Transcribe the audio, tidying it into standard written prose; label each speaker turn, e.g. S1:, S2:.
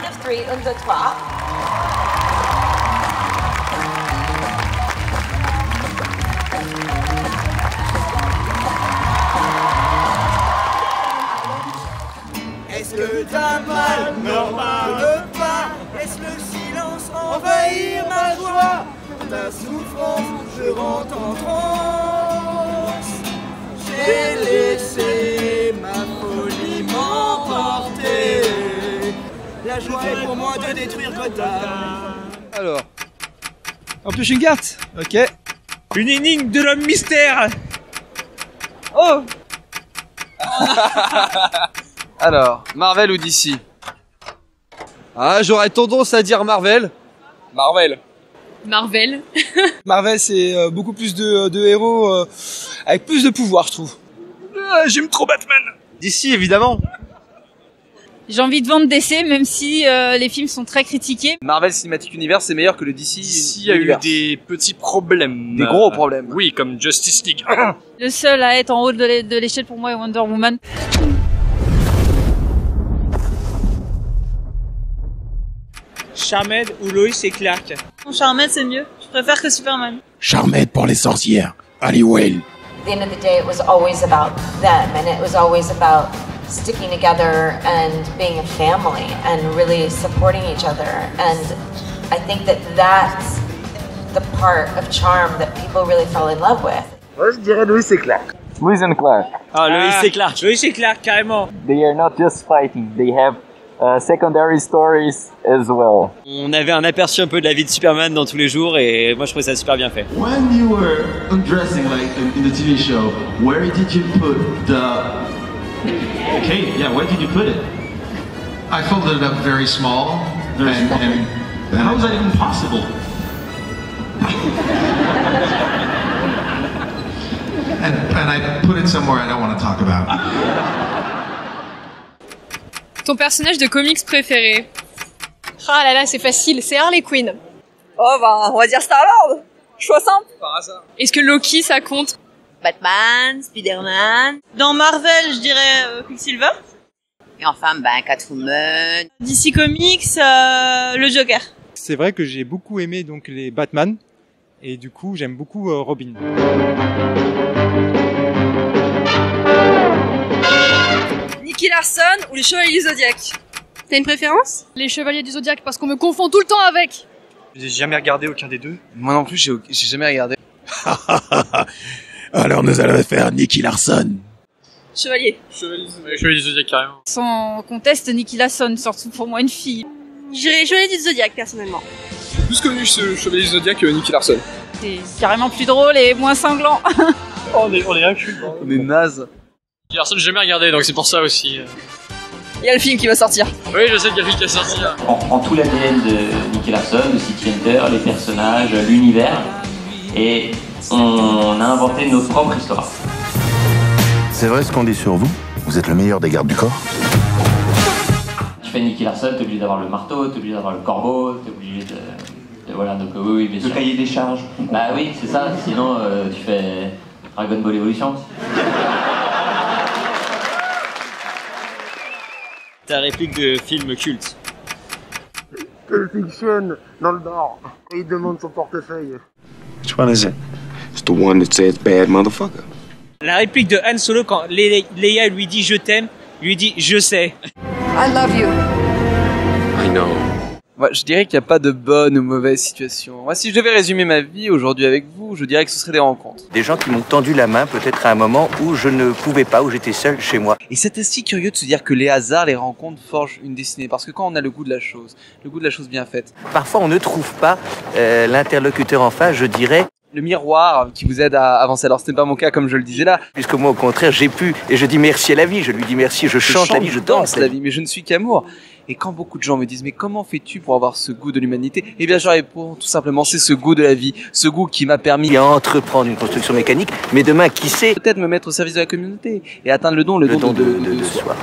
S1: count of three, 1, 2, 3.
S2: Est-ce que t'as mal? Non, parle pas. Laisse le silence envahir ma joie. Ta souffrance, je rentre en transe. J'ai laissé ma folie m'emporter. La joie est pour moi de détruire Gotham.
S3: Alors, en plus une carte. Ok.
S4: Une énigme de l'homme mystère.
S3: Oh. Alors, Marvel ou DC? Ah, j'aurais tendance à dire Marvel.
S4: Marvel.
S5: Marvel.
S3: Marvel, c'est beaucoup plus de héros avec plus de pouvoir, je trouve.
S4: J'aime trop Batman.
S3: DC, évidemment.
S5: J'ai envie de vendre DC, même si les films sont très critiqués.
S3: Marvel Cinematic Universe, c'est meilleur que le DC.
S4: Ici, il y a eu des petits problèmes.
S3: Des gros problèmes.
S4: Oui, comme Justice League.
S5: Le seul à être en haut de l'échelle pour moi est Wonder Woman.
S4: Charmed ou Lois et Clark?
S6: Charmed, c'est mieux. Je préfère que Superman.
S7: Charmed pour les sorcières. Halliwell.
S1: At the end of the day, it was always about them, and it was always about sticking together and being a family and really supporting each other. And I think that that's the part of Charm that people really fell in love with.
S2: Moi, je dirais Lois et Clark.
S8: Lois and Clark.
S4: Ah, Lois et Clark. Lois et Clark, carrément.
S8: They are not just fighting, they have secondary stories as well.
S9: On avait un aperçu un peu de la vie de Superman dans tous les jours et moi je trouvais ça super bien fait.
S10: When you were undressing like in the TV show, where did you put the cape? Yeah, where did you put it?
S7: I folded it up very small. And
S10: how is that even possible?
S7: and I put it somewhere I don't want to talk about.
S5: Ton personnage de comics préféré?
S6: Ah là là, c'est facile, c'est Harley Quinn. Oh bah, on va dire Star-Lord. Choix simple.
S3: Par hasard.
S5: Est-ce que Loki ça compte?
S6: Batman, Spider-Man. Dans Marvel, je dirais Quicksilver.
S1: Et en femme, ben, Catwoman.
S6: DC Comics, le Joker.
S11: C'est vrai que j'ai beaucoup aimé donc les Batman et du coup j'aime beaucoup Robin.
S6: Nicky Larson ou les Chevaliers du Zodiac? T'as une préférence?
S5: Les Chevaliers du Zodiac parce qu'on me confond tout le temps avec.
S4: J'ai jamais regardé aucun des deux.
S3: Moi non plus, j'ai jamais regardé.
S7: Alors nous allons faire Nicky Larson.
S6: Chevalier.
S4: Chevalier du Zodiac, carrément.
S5: Sans conteste, Nicky Larson, surtout pour moi une fille.
S6: J'irais Chevalier du Zodiac personnellement.
S4: J'ai plus connu ce Chevalier du Zodiac que Nicky Larson.
S5: C'est carrément plus drôle et moins cinglant.
S4: Oh, on est incultes.
S3: On est naze.
S4: Nicky Larson, j'ai jamais regardé, donc c'est pour ça aussi.
S6: Il y a le film qui va sortir.
S4: Oui, je sais qu'il y a le film qui est sorti.
S8: On prend tout l'ADN de Nicky Larson, de City Hunter, les personnages, l'univers, et on a inventé nos propres histoires.
S7: C'est vrai ce qu'on dit sur vous? Vous êtes le meilleur des gardes du corps?
S8: Tu fais Nicky Larson, t'es obligé d'avoir le marteau, t'es obligé d'avoir le corbeau, t'es obligé de voilà, donc oui, bien sûr.
S10: Le cahier des charges.
S8: Bah oui, c'est ça, sinon tu fais Dragon Ball Evolution.
S9: Ta réplique de film culte.
S2: Pulp Fiction, dans le Nord. Il demande son portefeuille.
S7: Which one is it? It's the one that says bad motherfucker.
S4: La réplique de Han Solo quand Leia lui dit je t'aime, lui dit je sais.
S1: I love you.
S7: I know.
S3: Ouais, je dirais qu'il n'y a pas de bonne ou mauvaise situation. Moi, si je devais résumer ma vie aujourd'hui avec vous, je dirais que ce serait des rencontres.
S12: Des gens qui m'ont tendu la main peut-être à un moment où je ne pouvais pas, où j'étais seul chez moi.
S3: Et c'est assez curieux de se dire que les hasards, les rencontres forgent une destinée. Parce que quand on a le goût de la chose bien faite.
S12: Parfois on ne trouve pas l'interlocuteur en face, je dirais.
S3: Le miroir qui vous aide à avancer. Alors ce n'est pas mon cas comme je le disais là.
S12: Puisque moi au contraire j'ai pu, et je dis merci à la vie, je lui dis merci, je chante la vie, je danse
S3: la vie, mais je ne suis qu'amour. Et quand beaucoup de gens me disent mais comment fais-tu pour avoir ce goût de l'humanité? Eh bien je réponds tout simplement c'est ce goût de la vie, ce goût qui m'a permis
S12: à entreprendre une construction mécanique, mais demain qui sait
S3: peut-être me mettre au service de la communauté et atteindre le don de soi.